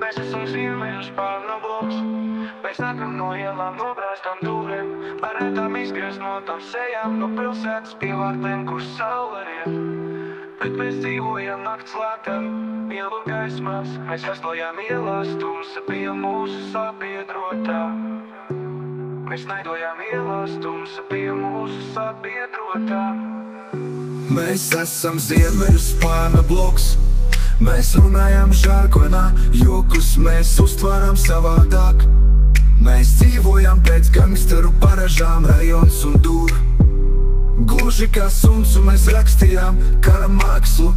Mēs esam ziemeļu spārna bloks. Mēs nākam no ielām, nobrāztām durvīm, varētām izgrieznotām sejām, no pilsētas pievārtiem, kur saule riet. Bet mēs dzīvojam nakts lēkam, ielu gaismās. Mēs rastojām ielās, tumsa bija mūsu sabiedrotā. Mēs naidojām ielās, tumsa bija mūsu sabiedrotā. Mēs esam ziemeļu spārna bloks. Mēs runājam žargonā, jokus mēs uztvaram savādāk. Mēs dzīvojam pēc gangsteru paražām, rajons un dūr. Gluži kā suns un mēs rakstījām kara mākslu.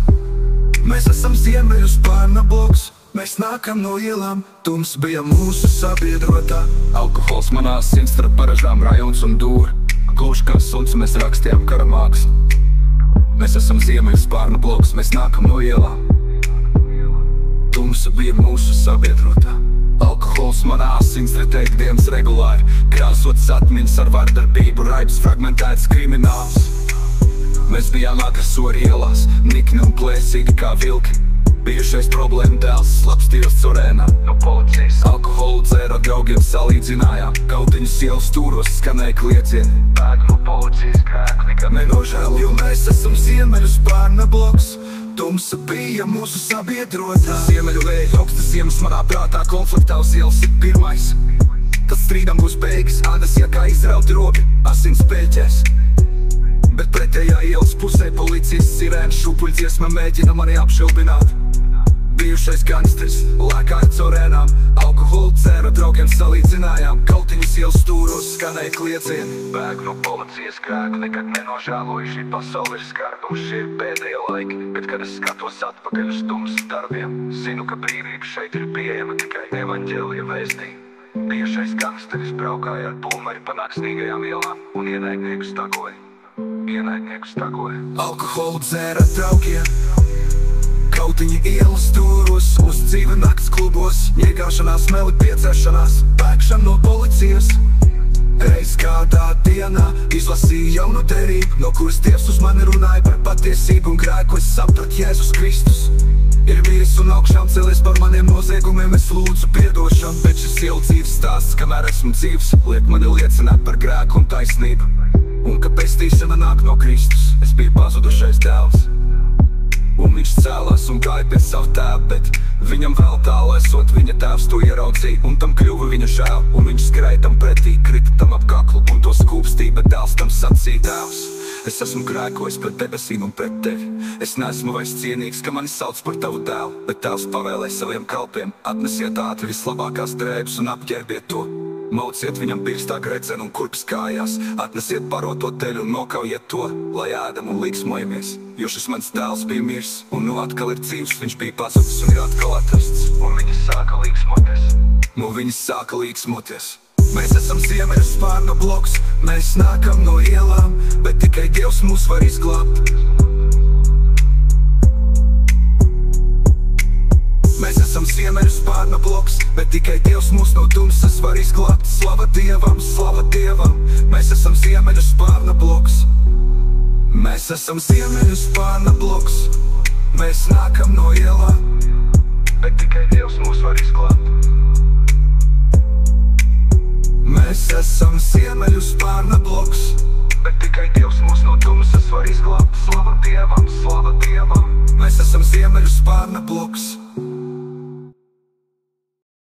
Mēs esam ziemeļu spārna bloks. Mēs nākam no ielām, tums bija mūsu sabiedrotā. Alkohols manā sirds starp paražām, rajons un dūr. Gluži kā suns un mēs rakstījām kara mākslu. Mēs esam ziemeļu spārna bloks. Mēs nākam no ielām, tumsa bija mūsu sabiedrotā. Alkohols manā asins retēk dienas regulāri, krāsots atmiņas ar vardarbību, raidus fragmentēts krimināls. Mēs bijām agresori ielās, nikni un plēsīgi kā vilki. Bijušais problēma dēls slapstījos corēnā no policijas. Alkoholu dzēra draugiem salīdzinājām, kautiņas ielas stūros skanēja kliecieni. Bēg no policijas grēku nekad nenožēlu, jo mēs esam ziemeļu spārna bloks. Tumsa bija mūsu sabiedrotā. Ziemeļu vēja augstas ziemas manā prātā, konfliktā uz ielas ir pirmais. Tad strīdam būs beigas, ādas kā izrauti robi, asins pēķēs. Bet pretējā ielas pusē policijas sirēna šūpuļdziesma mēģina mani apšilbināt. Bijušais gangsters lēkāja corēnām, alkoholu dzēra draugiem salīdzinājām, kautiņas ielas stūros skanēja kliecieni. Bēg no policijas grēku nekad nenožēloju, šī pasaule ir skarba un šī ir pēdējie laiki. Bet kad es skatos atpakaļ uz tumsas darbiem, zinu, ka brīvība šeit ir pieejama tikai evaņģēlija vēstī. Bijušais gangsteris braukāja ar pulmari pa naksnīgajām ielām un ienaidniekus tagoja. Alkoholu dzēra draugiem, kautiņi ielas stūros, uz dzīve nakts klubos, iegāšanās, meli piedzeršanās, bēgšana no policijas. Reiz kādā dienā izlasīju jaunu derību, no kuras Dievs uz mani runāja par patiesību un grēku. Es sapratu, Jēzus Kristus ir miris un augšām cēlies par maniem noziegumiem. Es lūdzu piedošanu, bet šis ielu dzīves stāsts, kamēr esmu dzīvs, liek mani liecināt par grēku un taisnību, un ka pestīšana nāk no Kristus. Es biju pazudušais dēls, un viņš cēlās un gāja pie savu tēvu, bet viņam vēl tālu esot, viņa tēvs to ieraudzīja, un tam kļuva viņa žēl, un viņš skrēja tam pretī, krita tam ap kaklu, un to skūpstīja, bet dēls tam sacīja: Tēvs, es esmu grēkojis pret debesīm un pret tevi. Es neesmu vairs cienīgs, ka mani sauc par tavu dēlu, bet tēvs pavēlēja saviem kalpiem: atnesiet ātri vislabākās drēbes un apģērbiet to. Mauciet viņam pirkstā gredzenu un kurpes kājās, atnesiet baroto teļu un nokaujiet to, lai ēdam un līksmojamies. Jo šis mans dēls bija mirs, un nu atkal ir dzīvs, viņš bija pazudis un ir atkal atrasts. Un viņi sāka līksmoties. Viņi sāka līksmoties. Mēs esam ziemeļu spārna bloks. Mēs nākam no ielām, bet tikai Dievs mūs var izglābt. Mēs esam ziemeļu spārna bloks, bet tikai Dievs mūs no tumsas var izglābt. Slava Dievam, slava Dievam. Mēs esam ziemeļu spārna bloks. Mēs esam ziemeļu spārna bloks. Mēs nākam no ielām, bet tikai Dievs mūs var izglābt. Mēs esam ziemeļu spārna bloks, bet tikai Dievs mūs no tumsas var izglābt. Slava Dievam, slava Dievam. Mēs esam ziemeļu spārna bloks.